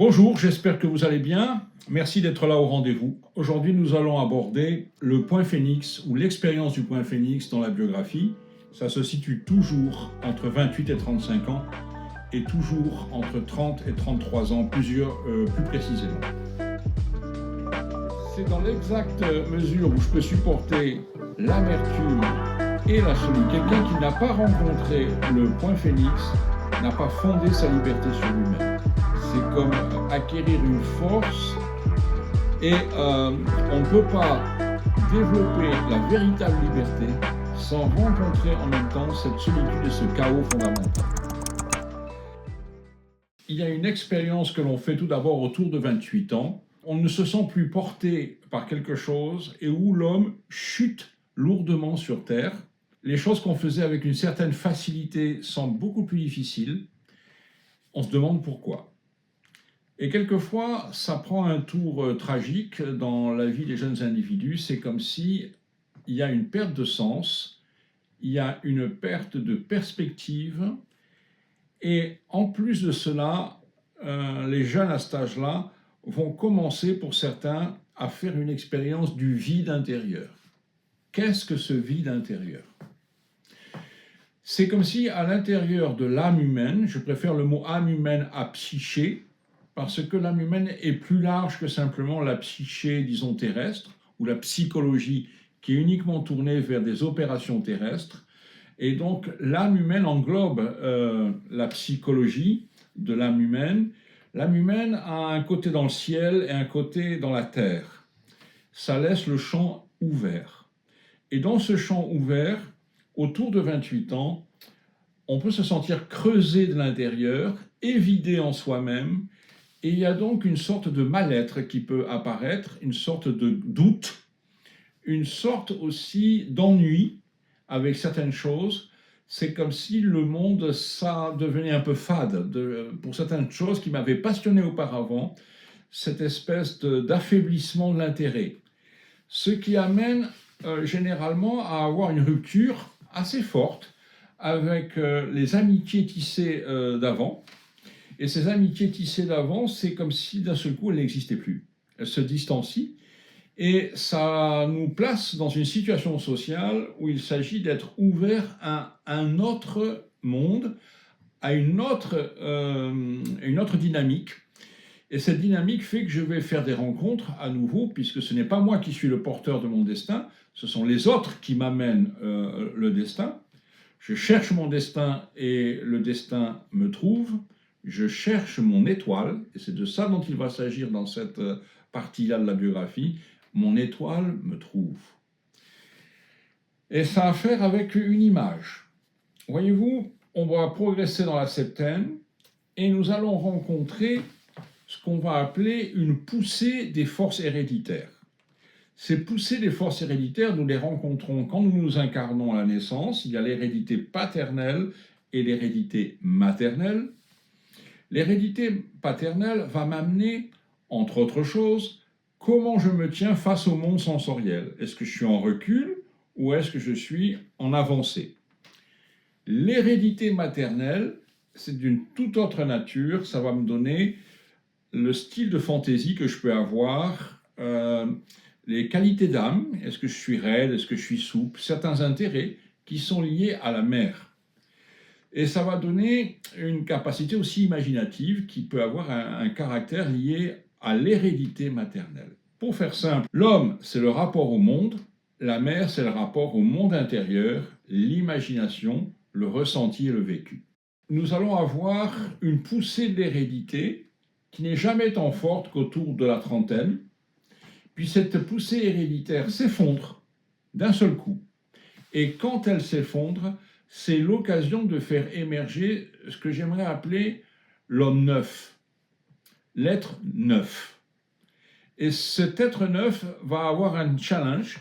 Bonjour, j'espère que vous allez bien. Merci d'être là au rendez-vous. Aujourd'hui, nous allons aborder le point Phénix ou l'expérience du point Phénix dans la biographie. Ça se situe toujours entre 28 et 35 ans et toujours entre 30 et 33 ans, plus précisément. C'est dans l'exacte mesure où je peux supporter l'amertume et la solitude. Quelqu'un qui n'a pas rencontré le point Phénix n'a pas fondé sa liberté sur lui-même. C'est comme acquérir une force et on ne peut pas développer la véritable liberté sans rencontrer en même temps cette solitude et ce chaos fondamental. Il y a une expérience que l'on fait tout d'abord autour de 28 ans. On ne se sent plus porté par quelque chose et où l'homme chute lourdement sur terre. Les choses qu'on faisait avec une certaine facilité semblent beaucoup plus difficiles. On se demande pourquoi. Et quelquefois, ça prend un tour tragique dans la vie des jeunes individus. C'est comme si il y a une perte de sens, il y a une perte de perspective. Et en plus de cela, les jeunes à cet âge-là vont commencer, pour certains, à faire une expérience du vide intérieur. Qu'est-ce que ce vide intérieur ? C'est comme si à l'intérieur de l'âme humaine, je préfère le mot âme humaine à psyché, parce que l'âme humaine est plus large que simplement la psyché, disons, terrestre, ou la psychologie qui est uniquement tournée vers des opérations terrestres. Et donc l'âme humaine englobe la psychologie de l'âme humaine. L'âme humaine a un côté dans le ciel et un côté dans la terre. Ça laisse le champ ouvert. Et dans ce champ ouvert, autour de 28 ans, on peut se sentir creusé de l'intérieur et vidé en soi-même. Et il y a donc une sorte de mal-être qui peut apparaître, une sorte de doute, une sorte aussi d'ennui avec certaines choses. C'est comme si le monde, ça devenait un peu fade pour certaines choses qui m'avaient passionné auparavant, cette espèce d'affaiblissement de l'intérêt. Ce qui amène généralement à avoir une rupture assez forte avec les amitiés tissées d'avant. Et ces amitiés tissées d'avant, c'est comme si d'un seul coup, elles n'existaient plus. Elles se distancient. Et ça nous place dans une situation sociale où il s'agit d'être ouvert à un autre monde, à une autre dynamique. Et cette dynamique fait que je vais faire des rencontres à nouveau, puisque ce n'est pas moi qui suis le porteur de mon destin, ce sont les autres qui m'amènent le destin. Je cherche mon destin et le destin me trouve. Je cherche mon étoile, et c'est de ça dont il va s'agir dans cette partie-là de la biographie. Mon étoile me trouve. Et ça a à faire avec une image. Voyez-vous, on va progresser dans la septaine et nous allons rencontrer ce qu'on va appeler une poussée des forces héréditaires. Ces poussées des forces héréditaires, nous les rencontrons quand nous nous incarnons à la naissance. Il y a l'hérédité paternelle et l'hérédité maternelle. L'hérédité paternelle va m'amener, entre autres choses, comment je me tiens face au monde sensoriel. Est-ce que je suis en recul ou est-ce que je suis en avancée ? L'hérédité maternelle, c'est d'une toute autre nature. Ça va me donner le style de fantaisie que je peux avoir, les qualités d'âme, est-ce que je suis raide, est-ce que je suis souple, certains intérêts qui sont liés à la mère. Et ça va donner une capacité aussi imaginative qui peut avoir un caractère lié à l'hérédité maternelle. Pour faire simple, l'homme, c'est le rapport au monde, la mère, c'est le rapport au monde intérieur, l'imagination, le ressenti et le vécu. Nous allons avoir une poussée de l'hérédité qui n'est jamais tant forte qu'autour de la trentaine, puis cette poussée héréditaire s'effondre d'un seul coup. Et quand elle s'effondre, c'est l'occasion de faire émerger ce que j'aimerais appeler l'homme neuf, l'être neuf. Et cet être neuf va avoir un challenge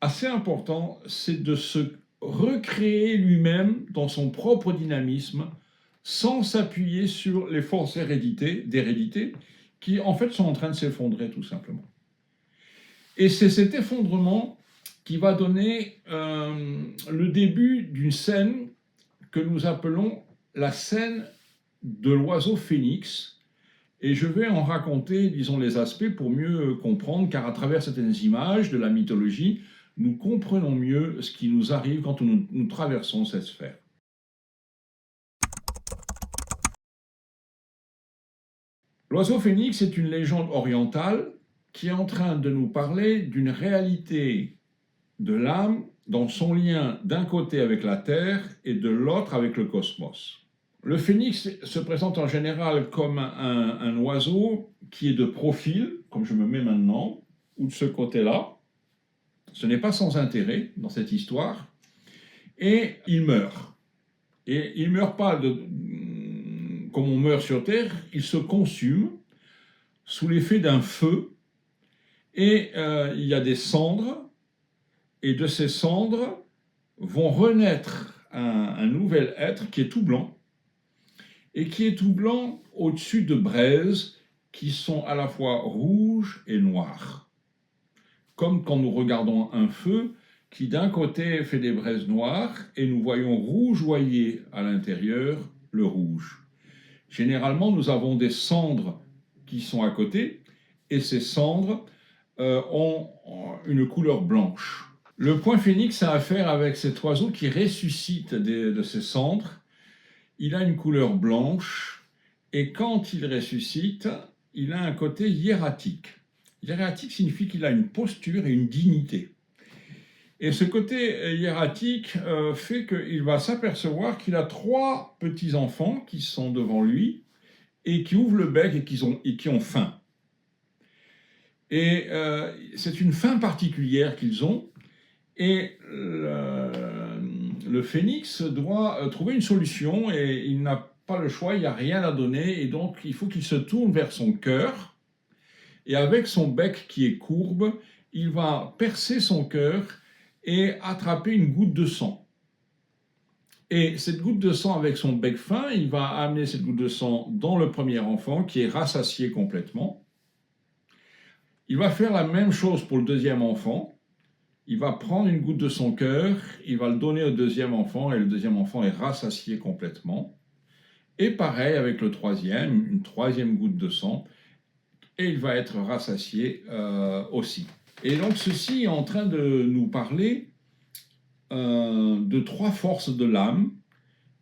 assez important, c'est de se recréer lui-même dans son propre dynamisme, sans s'appuyer sur les forces d'hérédité, qui en fait sont en train de s'effondrer tout simplement. Et c'est cet effondrement qui va donner le début d'une scène que nous appelons la scène de l'oiseau phénix, Et je vais en raconter, disons, les aspects pour mieux comprendre, car à travers certaines images de la mythologie, nous comprenons mieux ce qui nous arrive quand nous traversons cette sphère. L'oiseau phénix est une légende orientale qui est en train de nous parler d'une réalité de l'âme dans son lien d'un côté avec la Terre et de l'autre avec le cosmos. Le phénix se présente en général comme un oiseau qui est de profil, comme je me mets maintenant, ou de ce côté-là. Ce n'est pas sans intérêt dans cette histoire. Et il meurt. Et il ne meurt pas comme on meurt sur Terre, il se consume sous l'effet d'un feu. Et il y a des cendres, et de ces cendres vont renaître un nouvel être qui est tout blanc, et qui est tout blanc au-dessus de braises qui sont à la fois rouges et noires. Comme quand nous regardons un feu qui d'un côté fait des braises noires et nous voyons rougeoyer à l'intérieur le rouge. Généralement, nous avons des cendres qui sont à côté et ces cendres ont une couleur blanche. Le point phénix a affaire avec cet oiseau qui ressuscite de ses cendres. Il a une couleur blanche et quand il ressuscite, il a un côté hiératique. Hiératique signifie qu'il a une posture et une dignité. Et ce côté hiératique fait qu'il va s'apercevoir qu'il a 3 petits-enfants qui sont devant lui et qui ouvrent le bec et qui ont faim. Et c'est une faim particulière qu'ils ont. Et le phénix doit trouver une solution et il n'a pas le choix, il n'y a rien à donner. Et donc, il faut qu'il se tourne vers son cœur. Et avec son bec qui est courbe, il va percer son cœur et attraper une goutte de sang. Et cette goutte de sang, avec son bec fin, il va amener cette goutte de sang dans le premier enfant qui est rassasié complètement. Il va faire la même chose pour le deuxième enfant. Il va prendre une goutte de son cœur, il va le donner au deuxième enfant et le deuxième enfant est rassasié complètement. Et pareil avec le troisième, une troisième goutte de sang et il va être rassasié aussi. Et donc ceci est en train de nous parler de 3 forces de l'âme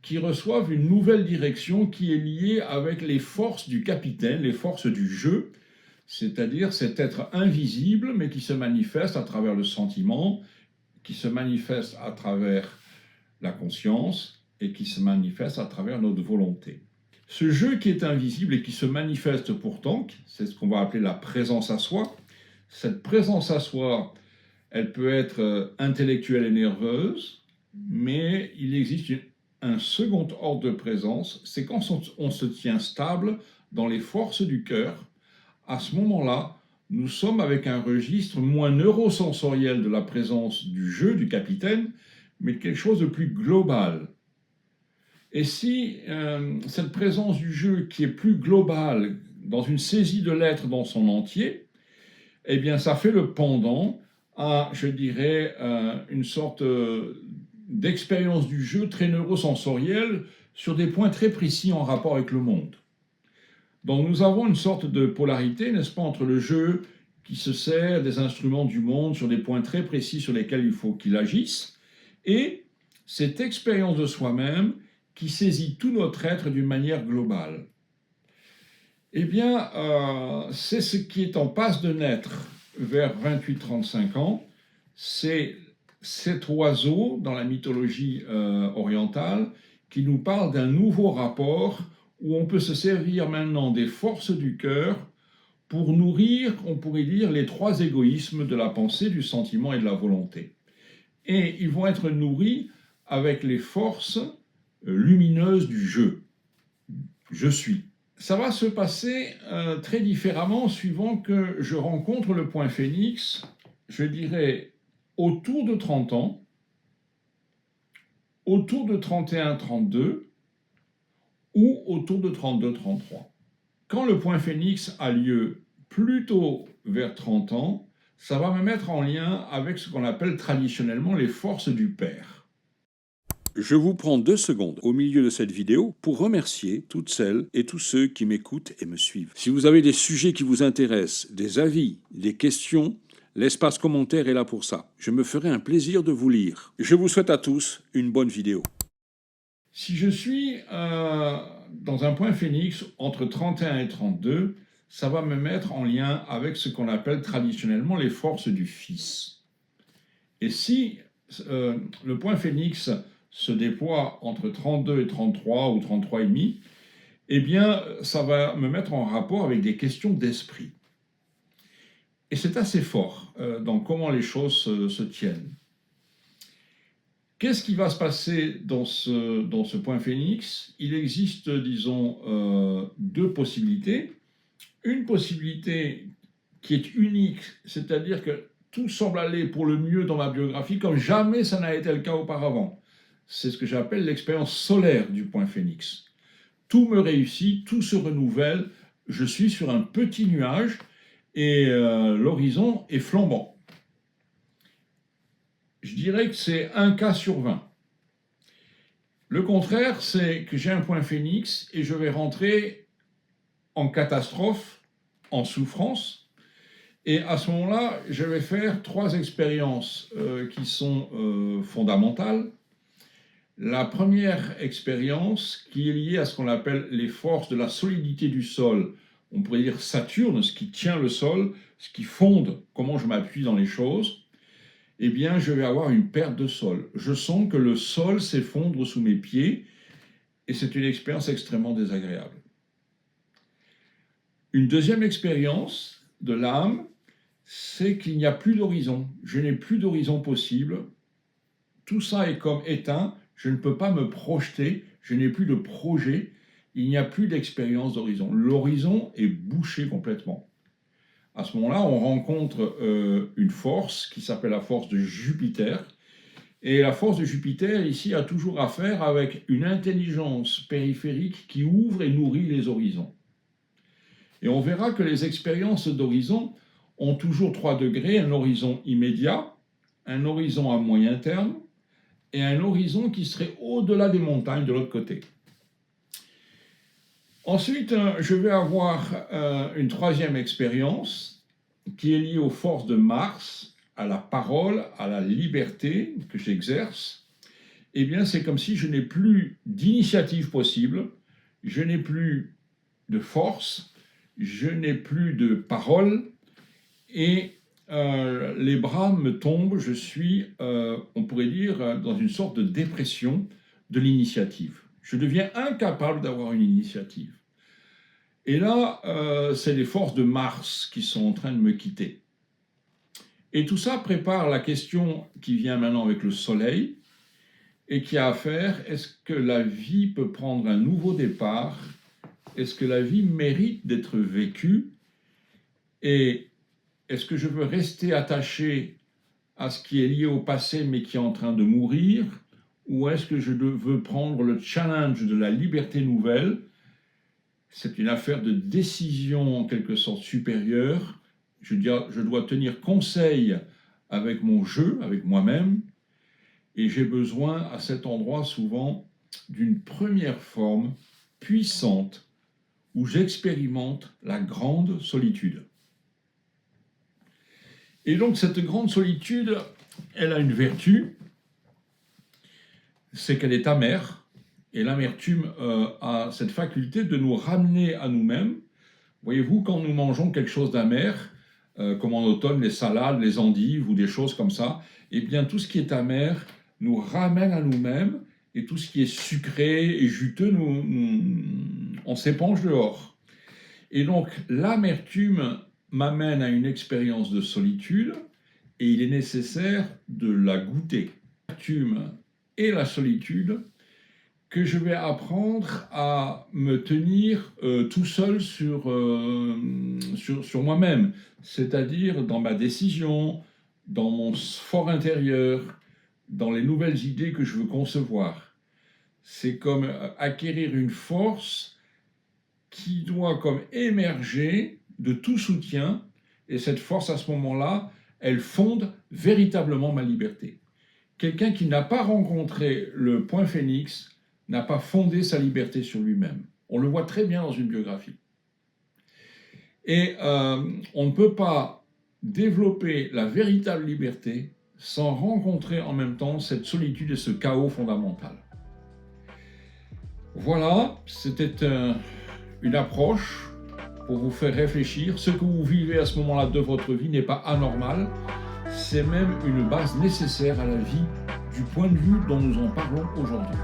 qui reçoivent une nouvelle direction qui est liée avec les forces du capitaine, les forces du jeu, c'est-à-dire cet être invisible mais qui se manifeste à travers le sentiment, qui se manifeste à travers la conscience et qui se manifeste à travers notre volonté. Ce jeu qui est invisible et qui se manifeste pourtant, c'est ce qu'on va appeler la présence à soi. Cette présence à soi, elle peut être intellectuelle et nerveuse, mais il existe un second ordre de présence, c'est quand on se tient stable dans les forces du cœur. À ce moment-là, nous sommes avec un registre moins neurosensoriel de la présence du jeu, du capitaine, mais quelque chose de plus global. Et si cette présence du jeu qui est plus globale, dans une saisie de l'être dans son entier, eh bien ça fait le pendant à, je dirais, une sorte d'expérience du jeu très neurosensorielle sur des points très précis en rapport avec le monde. Donc nous avons une sorte de polarité, n'est-ce pas, entre le jeu qui se sert des instruments du monde sur des points très précis sur lesquels il faut qu'il agisse, et cette expérience de soi-même qui saisit tout notre être d'une manière globale. Eh bien, c'est ce qui est en passe de naître vers 28-35 ans. C'est cet oiseau dans la mythologie orientale qui nous parle d'un nouveau rapport où on peut se servir maintenant des forces du cœur pour nourrir, on pourrait dire, les 3 égoïsmes de la pensée, du sentiment et de la volonté. Et ils vont être nourris avec les forces lumineuse du jeu. Je suis. Ça va se passer très différemment suivant que je rencontre le point phénix, je dirais, autour de 30 ans, autour de 31-32 ou autour de 32-33. Quand le point phénix a lieu plutôt vers 30 ans, ça va me mettre en lien avec ce qu'on appelle traditionnellement les forces du père. Je vous prends 2 secondes au milieu de cette vidéo pour remercier toutes celles et tous ceux qui m'écoutent et me suivent. Si vous avez des sujets qui vous intéressent, des avis, des questions, l'espace commentaire est là pour ça. Je me ferai un plaisir de vous lire. Je vous souhaite à tous une bonne vidéo. Si je suis dans un point phénix entre 31 et 32, ça va me mettre en lien avec ce qu'on appelle traditionnellement les forces du Fils. Et si le point phénix se déploie entre 32 et 33 ou 33 et demi, eh bien, ça va me mettre en rapport avec des questions d'esprit. Et c'est assez fort dans comment les choses se tiennent. Qu'est-ce qui va se passer dans ce point phénix? Il existe, disons, deux possibilités. Une possibilité qui est unique, c'est-à-dire que tout semble aller pour le mieux dans ma biographie, comme jamais ça n'a été le cas auparavant. C'est ce que j'appelle l'expérience solaire du point phénix. Tout me réussit, tout se renouvelle, je suis sur un petit nuage et l'horizon est flambant. Je dirais que c'est un cas sur 20. Le contraire, c'est que j'ai un point phénix et je vais rentrer en catastrophe, en souffrance. Et à ce moment-là, je vais faire 3 expériences qui sont fondamentales. La première expérience, qui est liée à ce qu'on appelle les forces de la solidité du sol, on pourrait dire Saturne, ce qui tient le sol, ce qui fonde comment je m'appuie dans les choses, eh bien, je vais avoir une perte de sol. Je sens que le sol s'effondre sous mes pieds et c'est une expérience extrêmement désagréable. Une deuxième expérience de l'âme, c'est qu'il n'y a plus d'horizon. Je n'ai plus d'horizon possible. Tout ça est comme éteint. Je ne peux pas me projeter. Je n'ai plus de projet. Il n'y a plus d'expérience d'horizon. L'horizon est bouché complètement. À ce moment-là, on rencontre une force qui s'appelle la force de Jupiter. Et la force de Jupiter, ici, a toujours à faire avec une intelligence périphérique qui ouvre et nourrit les horizons. Et on verra que les expériences d'horizon ont toujours 3 degrés, un horizon immédiat, un horizon à moyen terme et un horizon qui serait au-delà des montagnes de l'autre côté. Ensuite, je vais avoir une troisième expérience qui est liée aux forces de Mars, à la parole, à la liberté que j'exerce. Eh bien, c'est comme si je n'ai plus d'initiative possible, je n'ai plus de force, je n'ai plus de parole et les bras me tombent, je suis, on pourrait dire, dans une sorte de dépression de l'initiative. Je deviens incapable d'avoir une initiative. Et là, c'est les forces de Mars qui sont en train de me quitter. Et tout ça prépare la question qui vient maintenant avec le Soleil et qui a à faire, est-ce que la vie peut prendre un nouveau départ? Est-ce que la vie mérite d'être vécue? Et est-ce que je veux rester attaché à ce qui est lié au passé mais qui est en train de mourir? Ou est-ce que je veux prendre le challenge de la liberté nouvelle? C'est une affaire de décision en quelque sorte supérieure. Je dois tenir conseil avec mon jeu, avec moi-même, et j'ai besoin à cet endroit souvent d'une première forme puissante où j'expérimente la grande solitude. Et donc cette grande solitude, elle a une vertu, c'est qu'elle est amère, et l'amertume a cette faculté de nous ramener à nous-mêmes. Voyez-vous, quand nous mangeons quelque chose d'amer, comme en automne les salades, les endives ou des choses comme ça, eh bien tout ce qui est amer nous ramène à nous-mêmes et tout ce qui est sucré et juteux, on s'épanche dehors. Et donc l'amertume m'amène à une expérience de solitude et il est nécessaire de la goûter. L'amertume et la solitude, que je vais apprendre à me tenir tout seul sur moi-même, c'est-à-dire dans ma décision, dans mon fort intérieur, dans les nouvelles idées que je veux concevoir. C'est comme acquérir une force qui doit comme émerger de tout soutien, et cette force à ce moment-là, elle fonde véritablement ma liberté. quelqu'un qui n'a pas rencontré le point phénix n'a pas fondé sa liberté sur lui-même. On le voit très bien dans une biographie. Et on ne peut pas développer la véritable liberté sans rencontrer en même temps cette solitude et ce chaos fondamental. Voilà, c'était une approche pour vous faire réfléchir. Ce que vous vivez à ce moment-là de votre vie n'est pas anormal, c'est même une base nécessaire à la vie du point de vue dont nous en parlons aujourd'hui.